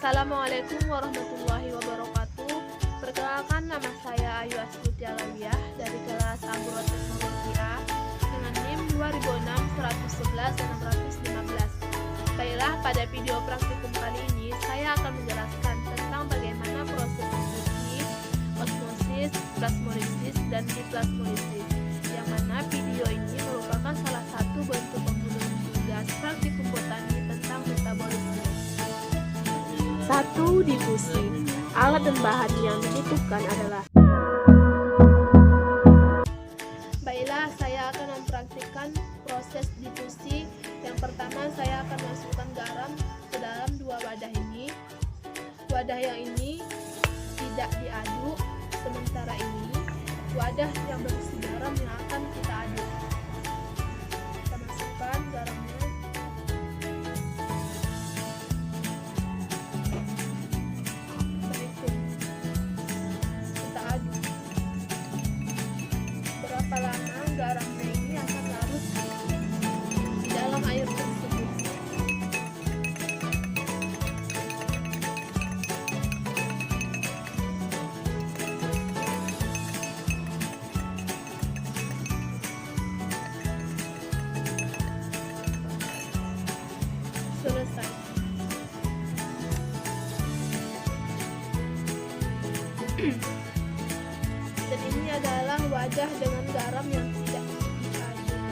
Assalamualaikum warahmatullahi wabarakatuh. Perkenalkan, nama saya Ayu Astuti Alawiyah dari kelas Agro Teknologi A dengan NIM 2006 111 dan 615. Baiklah, pada video praktikum kali ini saya akan menjelaskan tentang bagaimana proses diskusi, osmosis, plasmolisis, dan diplasmolisis, yang mana video ini merupakan salah satu bentuk pembunuhan tugas praktikum botani tentang metabolisme. 1. Difusi. Alat dan bahan yang dibutuhkan adalah. Baiklah, saya akan mempraktikkan proses difusi. Yang pertama, saya akan masukkan garam ke dalam dua wadah ini. Wadah yang ini tidak diaduk, sementara ini wadah yang berisi garam yang akan kita aduk. Kita masukkan garamnya. Berapa lama garamnya ini akan larut di dalam air tersebut. Selesai. Dan ini adalah wadah dengan garam yang tidak diaduk.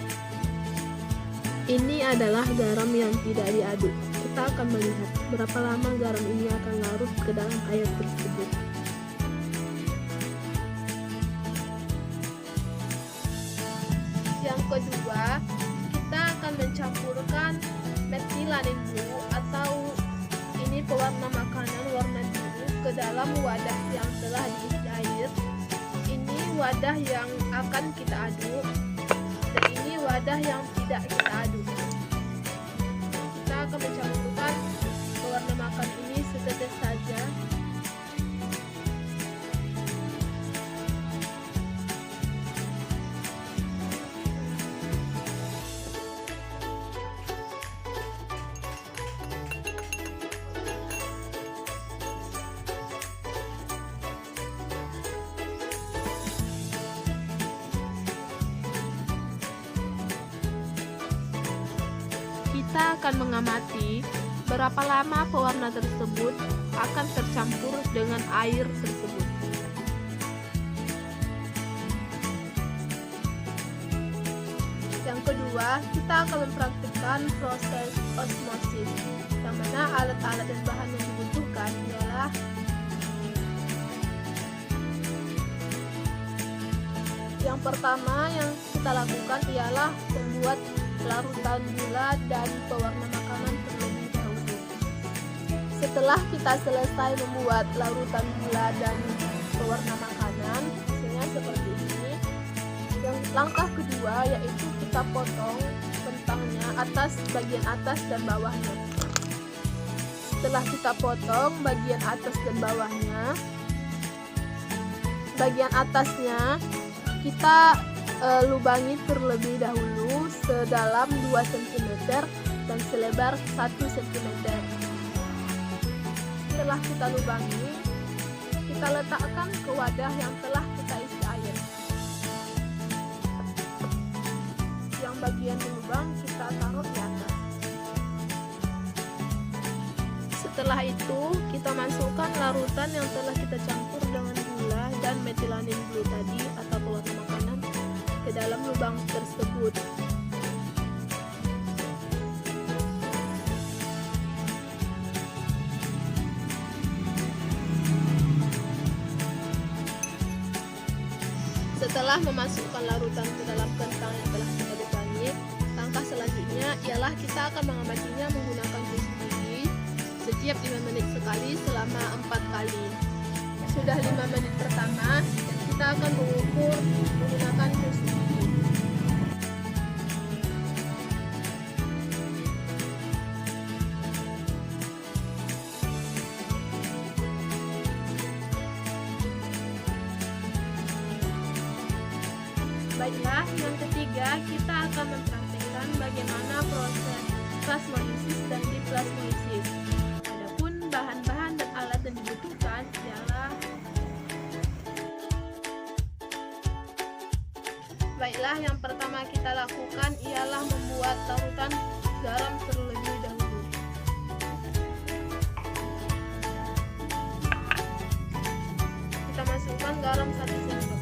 Ini adalah garam yang tidak diaduk. Kita akan melihat berapa lama garam ini akan larut ke dalam air tersebut. Yang kedua, kita akan mencampurkan metilanin blue atau ini pewarna makanan warna biru ke dalam wadah yang telah diisi air. Ini wadah yang akan kita aduk, dan ini wadah yang tidak kita aduk. Kita akan mencampurkan pewarna makan ini setetes saja. Kita akan mengamati berapa lama pewarna tersebut akan tercampur dengan air tersebut. Yang kedua, kita akan mempraktikkan proses osmosis, yang mana alat-alat dan bahan yang dibutuhkan ialah yang pertama yang kita lakukan ialah membuat larutan gula dan pewarna makanan terlebih dahulu. Setelah kita selesai membuat larutan gula dan pewarna makanan, hasilnya seperti ini. Yang langkah kedua yaitu kita potong kentangnya, bagian atas dan bawahnya. Setelah kita potong bagian atas dan bawahnya, bagian atasnya kita lubangi terlebih dahulu sedalam 2 cm dan selebar 1 cm. Setelah kita lubangi, kita letakkan ke wadah yang telah kita isi air. Yang bagian lubang kita taruh di atas. Setelah itu, kita masukkan larutan yang telah kita campur dengan gula dan metilanin blue tadi atau pewarna makanan ke dalam lubang tersebut. Setelah memasukkan larutan ke dalam kentang yang telah kita lubangi, langkah selanjutnya ialah kita akan mengamatinya menggunakan tusuk gigi setiap 5 menit sekali selama 4 kali. Sudah 5 menit pertama, kita akan mengukur menggunakan tusuk gigi. Baiklah, yang ketiga kita akan mempraktikkan bagaimana proses plasmolisis dan diplasmolisis. Adapun bahan-bahan Langkah yang pertama kita lakukan ialah membuat larutan garam terlebih dahulu. Kita masukkan garam 1 sendok.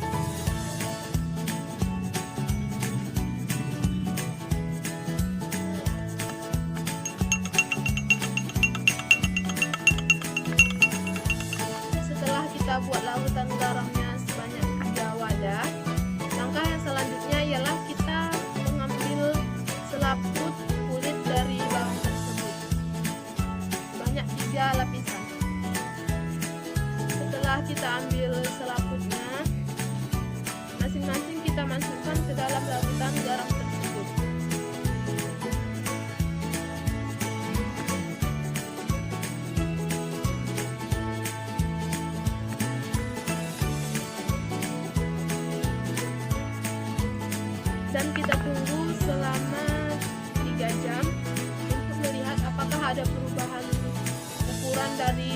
Setelah kita buat larutan garamnya sebanyak 3 wadah, langkah yang selanjutnya ialah kita mengambil selaput kulit dari bawang tersebut sebanyak 3 lapisan. Setelah kita ambil selaputnya, masing-masing kita masukkan ke dalam larutan garam tersebut. Dan kita tunggu selama 3 jam untuk melihat apakah ada perubahan ukuran dari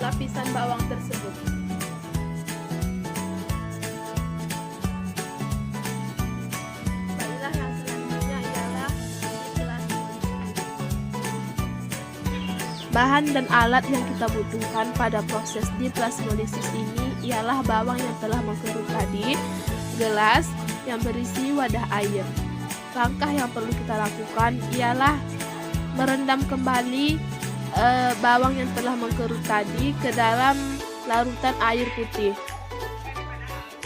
lapisan bawang tersebut. Baiklah, yang selanjutnya ialah bahan dan alat yang kita butuhkan pada proses diplasmolisis ini ialah bawang yang telah mengkerut tadi, gelas yang berisi wadah air. Langkah yang perlu kita lakukan ialah merendam kembali bawang yang telah mengkerut tadi ke dalam larutan air putih,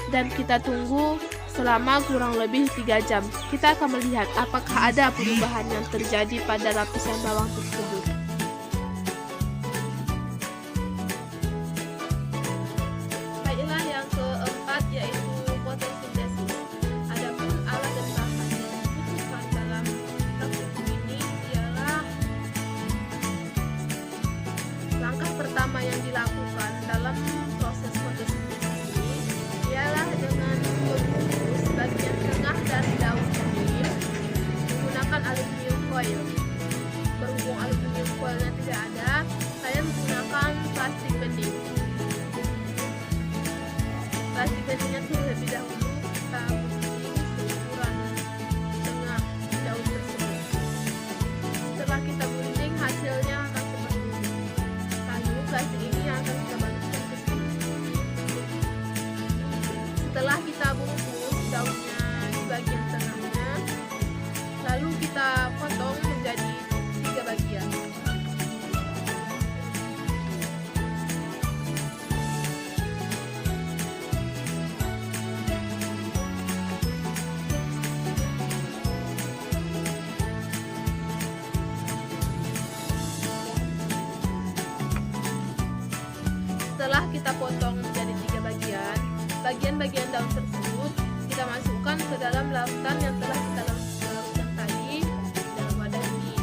dan kita tunggu selama kurang lebih 3 jam. Kita akan melihat apakah ada perubahan yang terjadi pada lapisan bawang tersebut. Baiklah, yang keempat yaitu fotosintesis. Adapun alat dan bahan yang dibutuhkan dalam proses ini ialah langkah pertama yang dilakukan dalam proses fotosintesis ini ialah dengan membungkus bagian tengah dari daun ini menggunakan aluminium foil. Berhubung aluminium foilnya tidak ada, saya menggunakan plastik bening. Plastik beningnya terlebih dahulu kita gunting seukuran tengah daun tersebut. Setelah kita gunting, hasilnya akan seperti ini. Lalu plastik ini akan kita balikkan ke sini. Setelah kita bungkus daunnya di bagian tengahnya, lalu kita potong menjadi 3 bagian. Setelah kita potong menjadi 3 bagian, bagian-bagian daun tersebut kita masukkan ke dalam larutan yang telah kita larutkan tadi dalam wadah ini.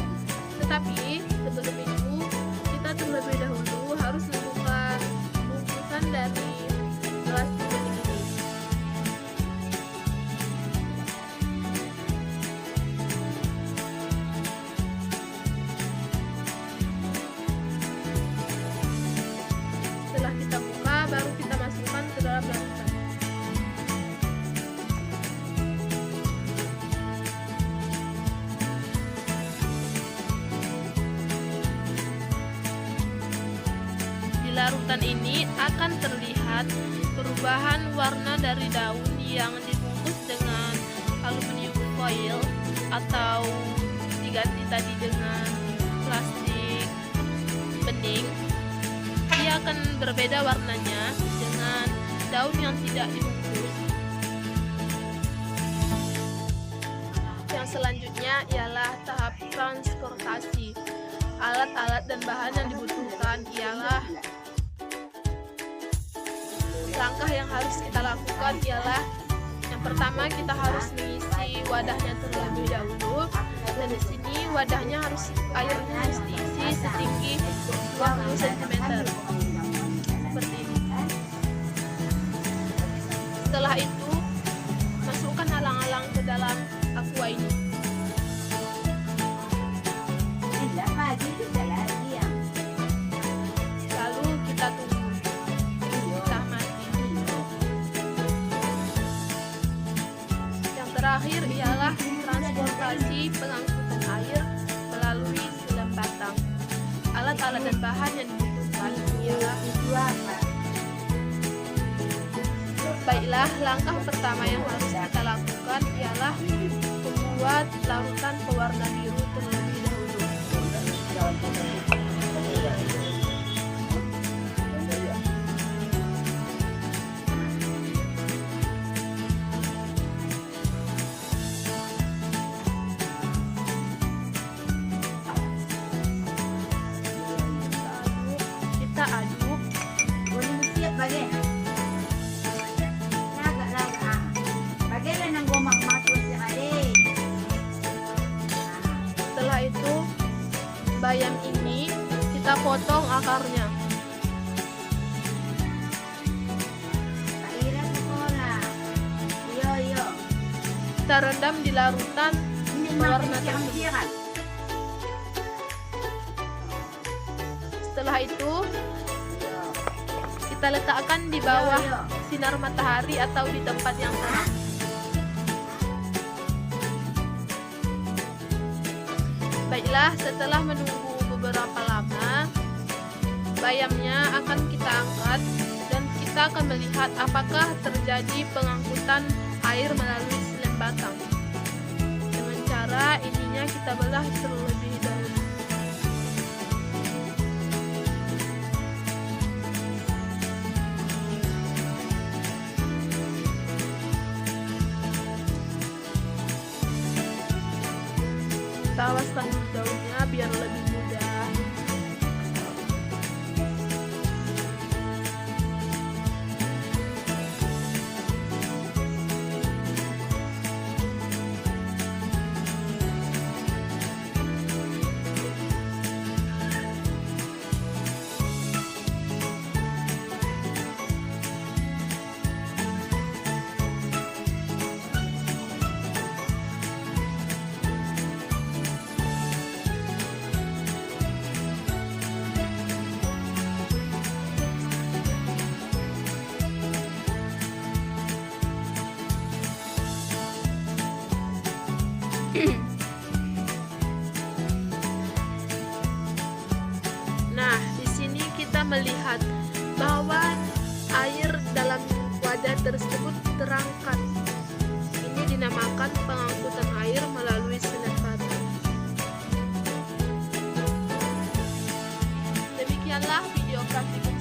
Tetapi sebelum itu kita terlebih dahulu harus membuka bungkusan dari plastik bening ini. Setelah kita buka, baru kita masukkan ke dalam larutan. Di larutan ini akan terlihat perubahan warna dari daun yang dibungkus dengan aluminium foil atau diganti tadi dengan plastik bening. Dia akan berbeda warnanya dengan daun yang tidak dibungkus. Yang selanjutnya ialah tahap transportasi. Alat-alat dan bahan yang dibutuhkan ialah langkah yang harus kita lakukan ialah yang pertama kita harus mengisi wadahnya terlebih dahulu, dan di sini wadahnya airnya harus diisi setinggi 20 cm seperti ini. Setelah itu masukkan alang-alang ke dalam aqua ini. Lalu kita tunggu. Kita mati. Yang bahan yang dibutuhkan ialah baiklah, langkah pertama yang harus kita lakukan ialah membuat larutan pewarna biru terlebih dahulu. Kita aduk. Setelah itu, bayam ini kita potong akarnya. Kita rendam di larutan pewarna tersebut. Setelah itu, kita letakkan di bawah sinar matahari atau di tempat yang terang. Baiklah, setelah menunggu beberapa lama, bayamnya akan kita angkat dan kita akan melihat apakah terjadi pengangkutan air melalui selang batang. Dengan cara ininya kita belah terlebih dahulu. Kita alaskan daunnya biar lebih mudah. Nah, di sini kita melihat bahwa air dalam wadah tersebut terangkat. Ini dinamakan pengangkutan air melalui selang batang. Demikianlah video praktik